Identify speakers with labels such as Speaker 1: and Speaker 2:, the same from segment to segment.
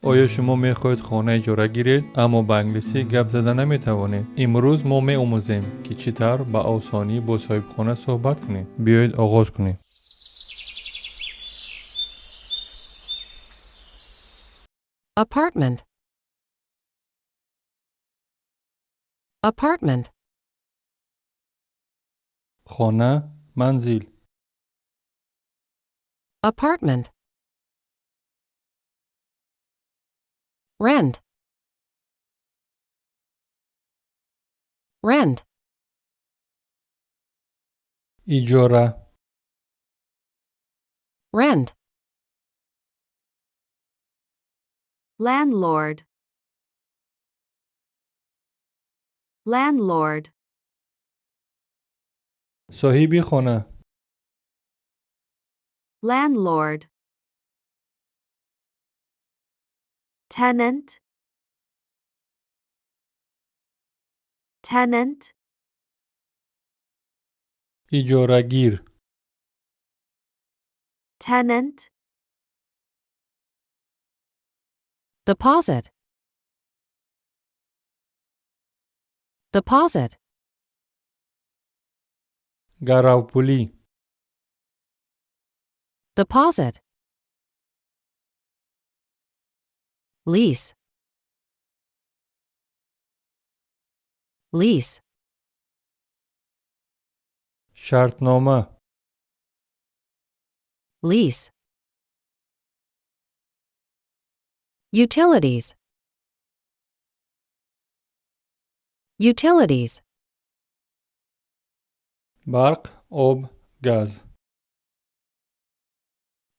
Speaker 1: آیا شما میخواهید خانه اجاره گیرید اما به انگلیسی گپ زدن نمیتوانید؟ امروز ما میآموزیم که چطور به آسانی با صاحب خانه صحبت کنید. بیایید آغاز کنیم.
Speaker 2: Apartment. Apartment.
Speaker 1: خانه، منزل.
Speaker 2: Apartment. Rent. Rent.
Speaker 1: اجاره.
Speaker 2: Rent.
Speaker 3: Landlord. Landlord.
Speaker 1: صاحب خانه.
Speaker 3: Landlord. Tenant. Tenant.
Speaker 1: اجاره گیر.
Speaker 3: Tenant.
Speaker 2: Deposit. Deposit.
Speaker 1: گراوپولی.
Speaker 2: Deposit. Lease. Lease.
Speaker 1: شرطنامه.
Speaker 2: Lease. Utilities. Utilities.
Speaker 1: برق، آب، گاز.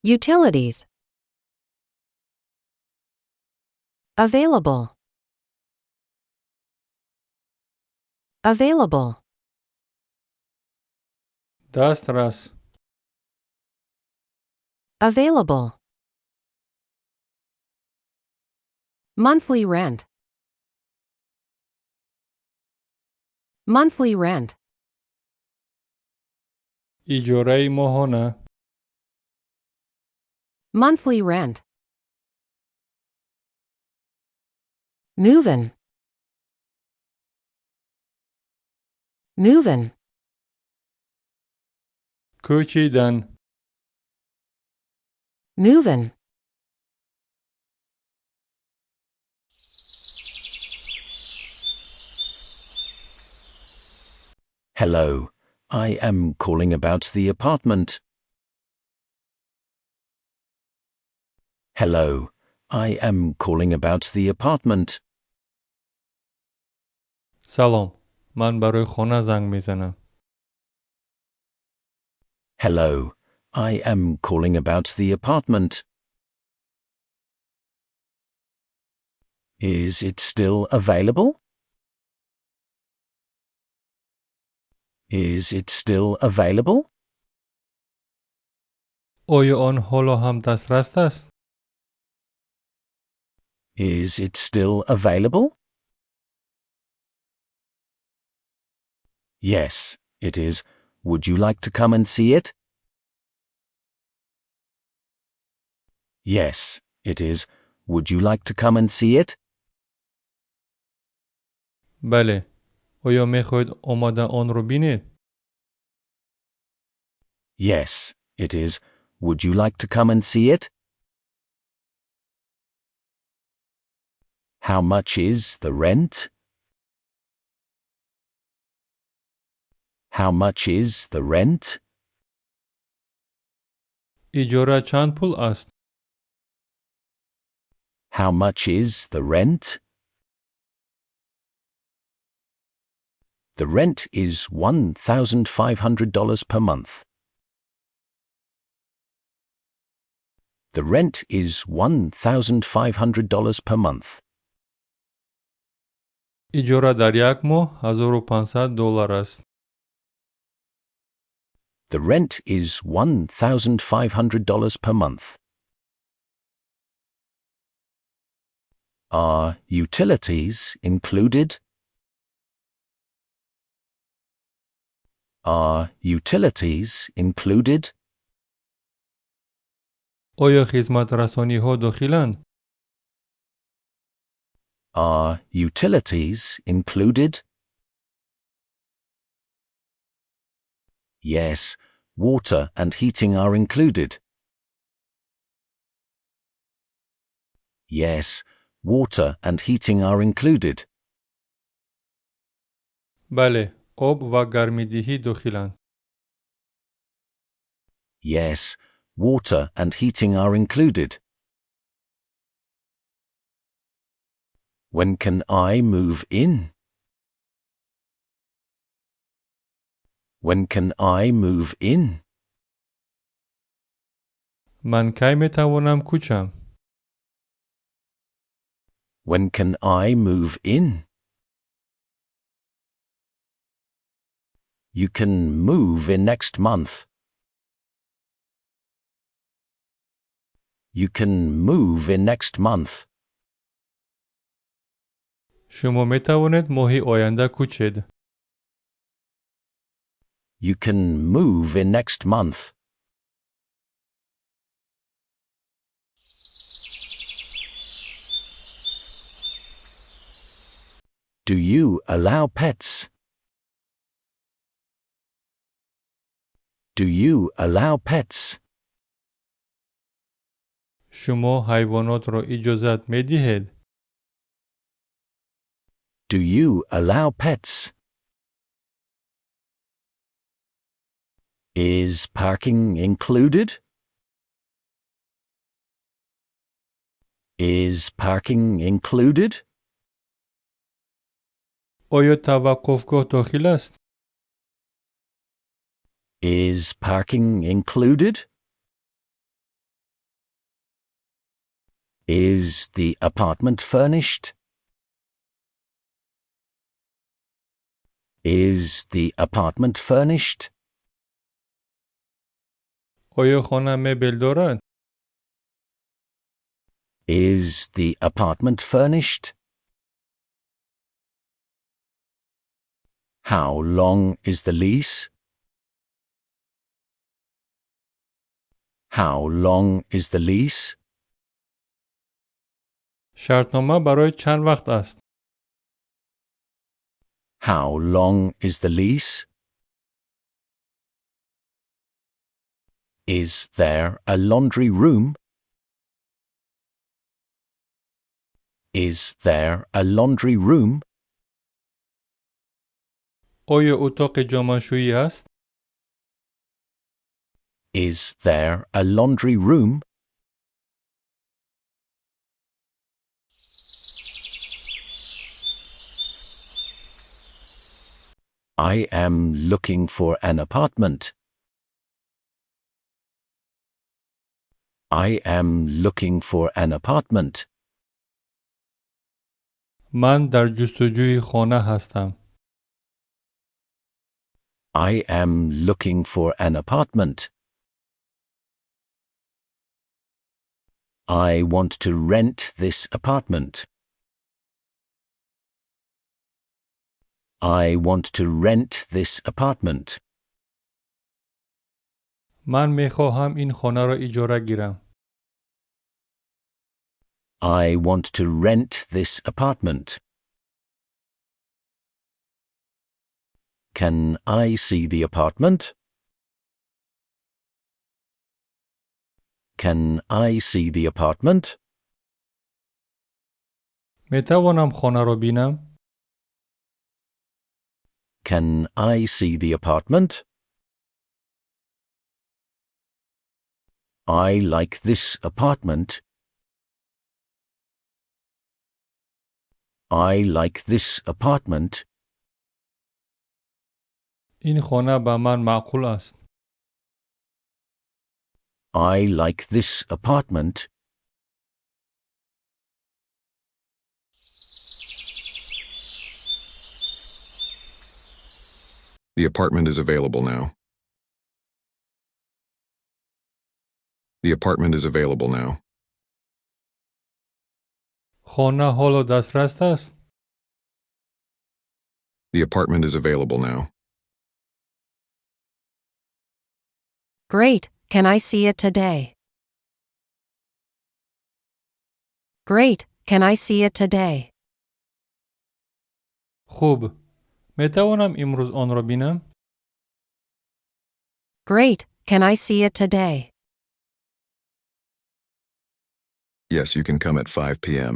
Speaker 2: Utilities. Available. Available.
Speaker 1: دسترس.
Speaker 2: Available. Monthly rent. Monthly rent.
Speaker 1: اجاره ماهانه.
Speaker 2: Monthly rent. Move-in. Move-in.
Speaker 1: کوچیدن.
Speaker 2: Move-in.
Speaker 4: Hello, I am calling about the apartment. Hello, I am calling about the apartment.
Speaker 1: سلام. من برای خانه زنگ میزنم.
Speaker 4: Hello, I am calling about the apartment. Is it still available? Is it still available?
Speaker 1: آیا آن حالا هم دسترس است؟
Speaker 4: Is it still available? Yes, it is. Would you like to come and see it? Yes, it is. Would you like to come and see it?
Speaker 1: بله. آیا میخواهید آماده آن رو بینید؟
Speaker 4: Yes, it is. Would you like to come and see it? How much is the rent? How much is the rent?
Speaker 1: اجاره چند پول است؟
Speaker 4: How much is the rent? The rent is $1,500 per month. The rent is $1,500 per month.
Speaker 1: اجاره در یک ماه $1,500 است.
Speaker 4: The rent is $1,500 per month. Are utilities included? Are utilities included?
Speaker 1: آیا خدمت رسانی ها داخلند؟
Speaker 4: Are utilities included? Yes, water and heating are included. Yes, water and heating are included.
Speaker 1: بله، آب و گرمیدهی داخلند.
Speaker 4: Yes, water and heating are included. When can I move in? When can I move in?
Speaker 1: من کی میتوانم کوچم؟
Speaker 4: When can I move in? You can move in next month. You can move in next month.
Speaker 1: شما میتوانید ماهی آینده کوچید.
Speaker 4: You can move in next month. Do you allow pets? Do you allow pets?
Speaker 1: شما حیوانات را اجازت میدهید؟
Speaker 4: Do you allow pets? Is parking included? Is parking included?
Speaker 1: آیا توقفگاه داخل است؟
Speaker 4: Is parking included? Is the apartment furnished? Is the apartment furnished?
Speaker 1: آیا خانه مبل دارد؟
Speaker 4: Is the apartment furnished? How long is the lease? How long is the lease?
Speaker 1: شرطنامه برای چند وقت است؟
Speaker 4: How long is the lease? Is there a laundry room? Is there a laundry room?
Speaker 1: آیا اتاق جامه‌شویی است؟
Speaker 4: Is there a laundry room? I am looking for an apartment. I am looking for an apartment.
Speaker 1: من در جستجوی خانه هستم.
Speaker 4: I am looking for an apartment. I want to rent this apartment. I want to rent this apartment.
Speaker 1: من میخواهم این خانه را اجاره گیرم.
Speaker 4: I want to rent this apartment. Can I see the apartment? Can I see the apartment?
Speaker 1: میتوانم خانه را بینم؟
Speaker 4: Can I see the apartment? I like this apartment. I like this apartment.
Speaker 1: این خانه به من معقول است.
Speaker 4: I like this apartment.
Speaker 5: The apartment is available now. The apartment is available now.
Speaker 1: خانه حالا دسترس است؟
Speaker 5: The apartment is available now.
Speaker 2: Great, can I see it today? Great, can I see it today?
Speaker 1: хуб, метавонам имрӯз онро бинам?
Speaker 2: Great, can I see it today?
Speaker 5: Yes, you can come at 5 p.m.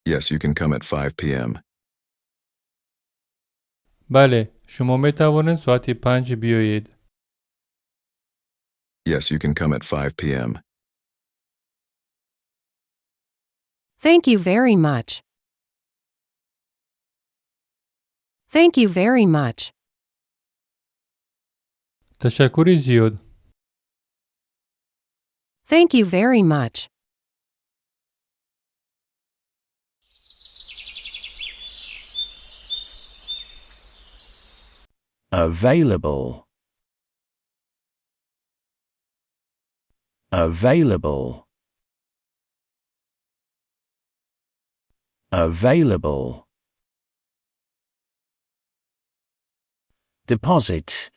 Speaker 5: Yes, you can come at 5 p.m.
Speaker 1: бале, шумо метавонед соати 5 биёед.
Speaker 5: Yes, you can come at 5 p.m.
Speaker 2: Thank you very much. Thank you very much.
Speaker 1: ташаккури зиёд.
Speaker 2: Thank you very much.
Speaker 4: Available. Available. Available. Deposit.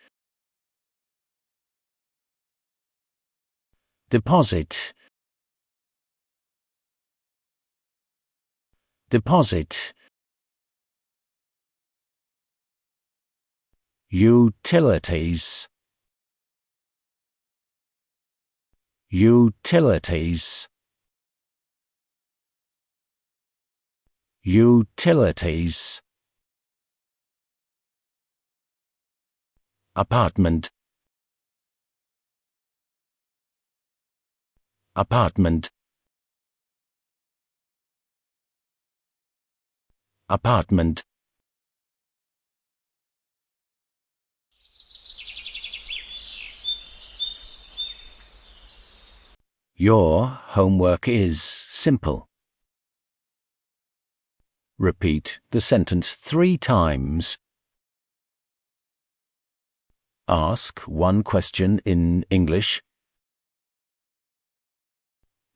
Speaker 4: Deposit. Deposit. Utilities. Utilities. Utilities. Apartment. Apartment. Apartment. Your homework is simple. Repeat the sentence 3 times. Ask one question in English.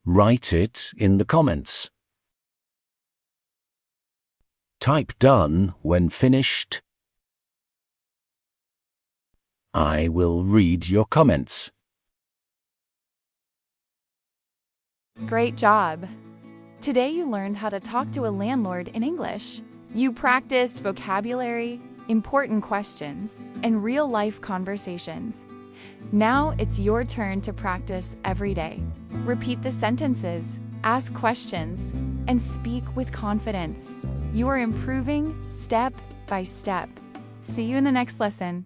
Speaker 4: Write it in the comments. Type done when finished. I will read your comments.
Speaker 6: Great job! Today you learned how to talk to a landlord in English. You practiced vocabulary, important questions, and real-life conversations. Now it's your turn to practice every day. Repeat the sentences, ask questions, and speak with confidence. You are improving step by step. See you in the next lesson.